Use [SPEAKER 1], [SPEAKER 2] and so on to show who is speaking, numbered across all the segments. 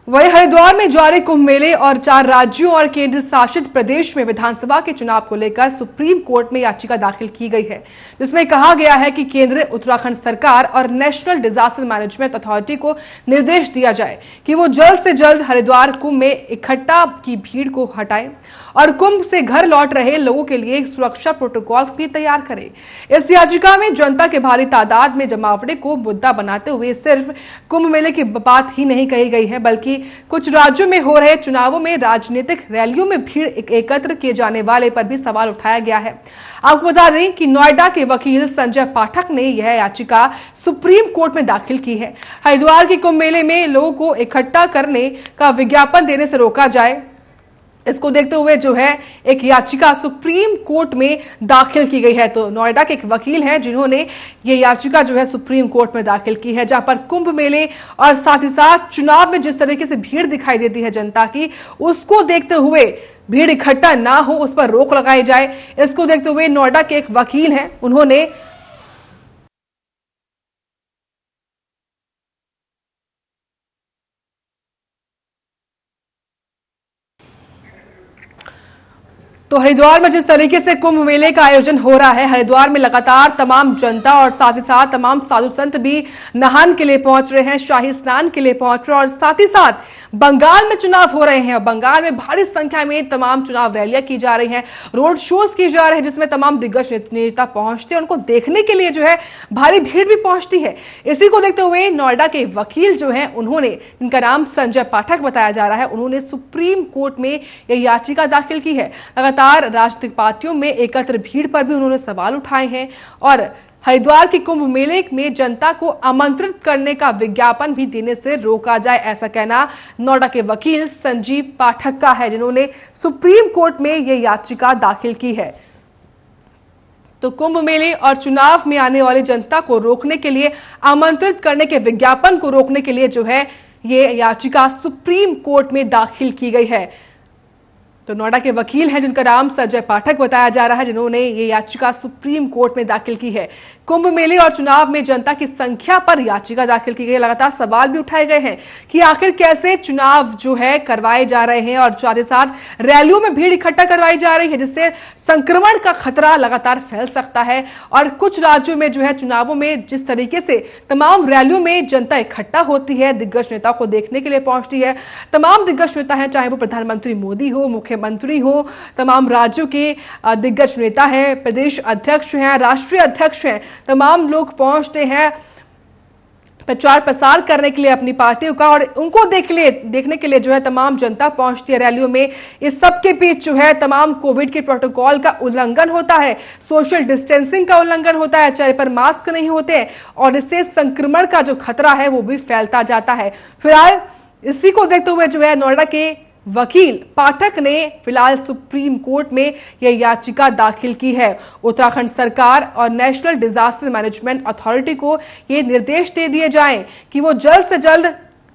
[SPEAKER 1] वहीं हरिद्वार में जारी कुंभ मेले और 4 राज्यों और केंद्र शासित प्रदेश में विधानसभा के चुनाव को लेकर सुप्रीम कोर्ट में याचिका दाखिल की गई है, जिसमें कहा गया है कि केंद्र, उत्तराखंड सरकार और नेशनल डिजास्टर मैनेजमेंट अथॉरिटी को निर्देश दिया जाए कि वो जल्द से जल्द हरिद्वार कुंभ में इकट्ठा की भीड़ को हटाएं और कुंभ से घर लौट रहे लोगों के लिए सुरक्षा प्रोटोकॉल भी तैयार करें। इस याचिका में जनता के भारी तादाद में जमावड़े को मुद्दा बनाते हुए सिर्फ कुंभ मेले की बात ही नहीं कही गई है, बल्कि कुछ राज्यों में हो रहे चुनावों में राजनीतिक रैलियों में भीड़ एकत्र किए जाने वाले पर भी सवाल उठाया गया है। आपको बता दें कि नोएडा के वकील संजय पाठक ने यह याचिका सुप्रीम कोर्ट में दाखिल की है। हरिद्वार के कुंभ मेले में लोगों को इकट्ठा करने का विज्ञापन देने से रोका जाए, इसको देखते हुए जो है एक याचिका सुप्रीम कोर्ट में दाखिल की गई है। तो नोएडा के एक वकील हैं जिन्होंने ये याचिका जो है सुप्रीम कोर्ट में दाखिल की है, जहां पर कुंभ मेले और साथ ही साथ चुनाव में जिस तरीके से भीड़ दिखाई देती है जनता की, उसको देखते हुए भीड़ इकट्ठा ना हो उस पर रोक लगाई जाए। इसको देखते हुए नोएडा के एक वकील हैं, उन्होंने तो हरिद्वार में जिस तरीके से कुंभ मेले का आयोजन हो रहा है, हरिद्वार में लगातार तमाम जनता और साथ ही साथ तमाम साधु संत भी नहान के लिए पहुंच रहे हैं, शाही स्नान के लिए पहुंच रहे हैं और साथ ही साथ बंगाल में चुनाव हो रहे हैं और बंगाल में भारी संख्या में तमाम चुनाव रैलियां की जा रही हैं, रोड शोज की जा रहे हैं, जिसमें तमाम दिग्गज नेता पहुंचते हैं। उनको देखने के लिए जो है भारी भीड़ भी पहुंचती है। इसी को देखते हुए नोएडा के वकील जो है, उन्होंने, जिनका नाम संजय पाठक बताया जा रहा है, उन्होंने सुप्रीम कोर्ट में यह याचिका दाखिल की है। लगातार राजनीतिक पार्टियों में एकत्र भीड़ पर भी उन्होंने सवाल उठाए हैं और हरिद्वार के कुंभ मेले में जनता को आमंत्रित करने का विज्ञापन भी देने से रोका जाए, ऐसा कहना नोएडा के वकील संजीव पाठक का है, जिन्होंने सुप्रीम कोर्ट में यह याचिका दाखिल की है। तो कुंभ मेले और चुनाव में आने वाली जनता को रोकने के लिए, आमंत्रित करने के विज्ञापन को रोकने के लिए जो है ये याचिका सुप्रीम कोर्ट में दाखिल की गई है। तो नोएडा के वकील हैं जिनका नाम संजय पाठक बताया जा रहा है, जिन्होंने ये याचिका सुप्रीम कोर्ट में दाखिल की है। कुंभ मेले और चुनाव में जनता की संख्या पर याचिका दाखिल की गई है। लगातार सवाल भी उठाए गए हैं कि आखिर कैसे चुनाव जो है करवाए जा रहे हैं और साथ ही साथ रैलियों में भीड़ इकट्ठा करवाई जा रही है, जिससे संक्रमण का खतरा लगातार फैल सकता है। और कुछ राज्यों में जो है चुनावों में जिस तरीके से तमाम रैलियों में जनता इकट्ठा होती है, दिग्गज नेता को देखने के लिए पहुंचती है, तमाम दिग्गज नेता हैं, चाहे वो प्रधानमंत्री मोदी हो, मुख्यमंत्री हो, तमाम राज्यों के दिग्गज नेता हैं, प्रदेश अध्यक्ष हैं, राष्ट्रीय अध्यक्ष हैं, तमाम लोग पहुंचते हैं प्रचार प्रसार करने के लिए अपनी पार्टियों का, और उनको देखने के लिए जो है तमाम जनता पहुंचती है रैलियों में। इस सब के बीच जो है तमाम कोविड के प्रोटोकॉल का उल्लंघन होता है, सोशल डिस्टेंसिंग का उल्लंघन होता है, चेहरे पर मास्क नहीं होते हैं और इससे संक्रमण का जो खतरा है वो भी फैलता जाता है। फिलहाल इसी को देखते हुए जो है नोएडा के वकील पाठक ने फिलहाल सुप्रीम कोर्ट में यह याचिका दाखिल की है। उत्तराखंड सरकार और नेशनल डिजास्टर मैनेजमेंट अथॉरिटी को यह निर्देश दे दिए जाएं कि वो जल्द से जल्द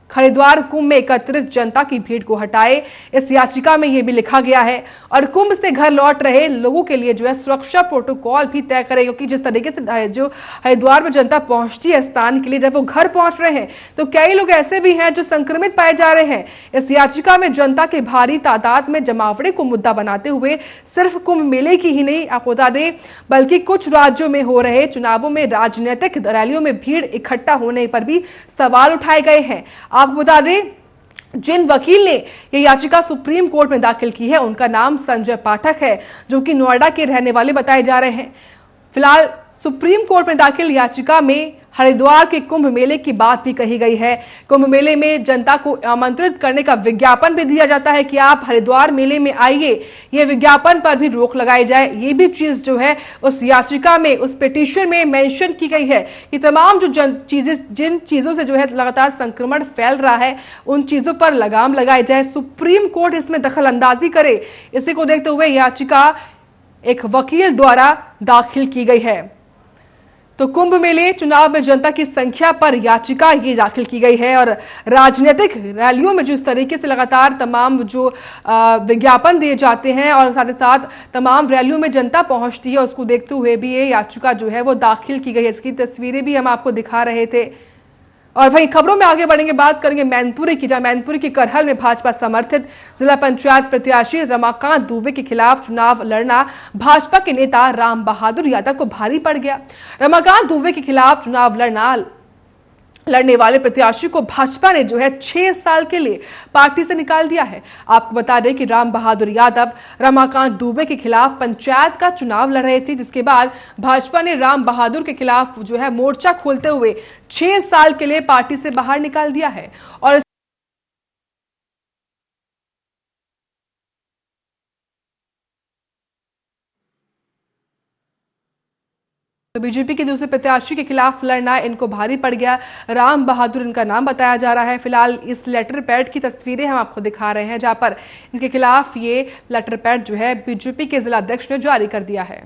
[SPEAKER 1] हरिद्वार कुंभ में एकत्रित जनता की भीड़ को हटाए। इस याचिका में यह भी लिखा गया है और कुंभ से घर लौट रहे लोगों के लिए जो है सुरक्षा प्रोटोकॉल भी तय करे, क्योंकि जिस तरीके से जो हरिद्वार में जनता पहुंचती है स्नान के लिए, जब वो घर पहुंच रहे हैं तो कई लोग ऐसे भी हैं जो संक्रमित पाए जा रहे हैं। इस याचिका में जनता के भारी तादाद में जमावड़े को मुद्दा बनाते हुए सिर्फ कुंभ मेले की ही नहीं, आपको बता दें, बल्कि कुछ राज्यों में हो रहे चुनावों में राजनीतिक रैलियों में भीड़ इकट्ठा होने पर भी सवाल उठाए गए हैं। आपको बता दें, जिन वकील ने यह याचिका सुप्रीम कोर्ट में दाखिल की है उनका नाम संजय पाठक है, जो कि नोएडा के रहने वाले बताए जा रहे हैं। फिलहाल सुप्रीम कोर्ट में दाखिल याचिका में हरिद्वार के कुंभ मेले की बात भी कही गई है। कुंभ मेले में जनता को आमंत्रित करने का विज्ञापन भी दिया जाता है कि आप हरिद्वार मेले में आइए, ये विज्ञापन पर भी रोक लगाई जाए। ये भी चीज जो है उस याचिका में, उस पिटीशन में मेंशन की गई है कि तमाम जो जिन चीजों से जो है लगातार संक्रमण फैल रहा है उन चीजों पर लगाम लगाई जाए, सुप्रीम कोर्ट इसमें दखल अंदाजी करे। इसी को देखते हुए याचिका एक वकील द्वारा दाखिल की गई है। तो कुंभ मेले चुनाव में जनता की संख्या पर याचिका ये दाखिल की गई है और राजनीतिक रैलियों में जिस तरीके से लगातार तमाम जो विज्ञापन दिए जाते हैं और साथ ही साथ तमाम रैलियों में जनता पहुंचती है, उसको देखते हुए भी ये याचिका जो है वो दाखिल की गई है। इसकी तस्वीरें भी हम आपको दिखा रहे थे और वहीं खबरों में आगे बढ़ेंगे, बात करेंगे मैनपुरी की, जहां मैनपुरी की करहल में भाजपा समर्थित जिला पंचायत प्रत्याशी रमाकांत दुबे के खिलाफ चुनाव लड़ना भाजपा के नेता राम बहादुर यादव को भारी पड़ गया। रमाकांत दुबे के खिलाफ चुनाव लड़ने वाले प्रत्याशी को भाजपा ने 6 साल के लिए पार्टी से निकाल दिया है। आपको बता दें कि राम बहादुर यादव रमाकांत दुबे के खिलाफ पंचायत का चुनाव लड़ रहे थे, जिसके बाद भाजपा ने राम बहादुर के खिलाफ मोर्चा खोलते हुए 6 साल के लिए पार्टी से बाहर निकाल दिया है। और तो बीजेपी के दूसरे प्रत्याशी के खिलाफ लड़ना इनको भारी पड़ गया। राम बहादुर इनका नाम बताया जा रहा है। फिलहाल इस लेटर पैड की तस्वीरें हम आपको दिखा रहे हैं, जहां पर इनके खिलाफ ये लेटर पैड बीजेपी के जिला अध्यक्ष ने जारी कर दिया है।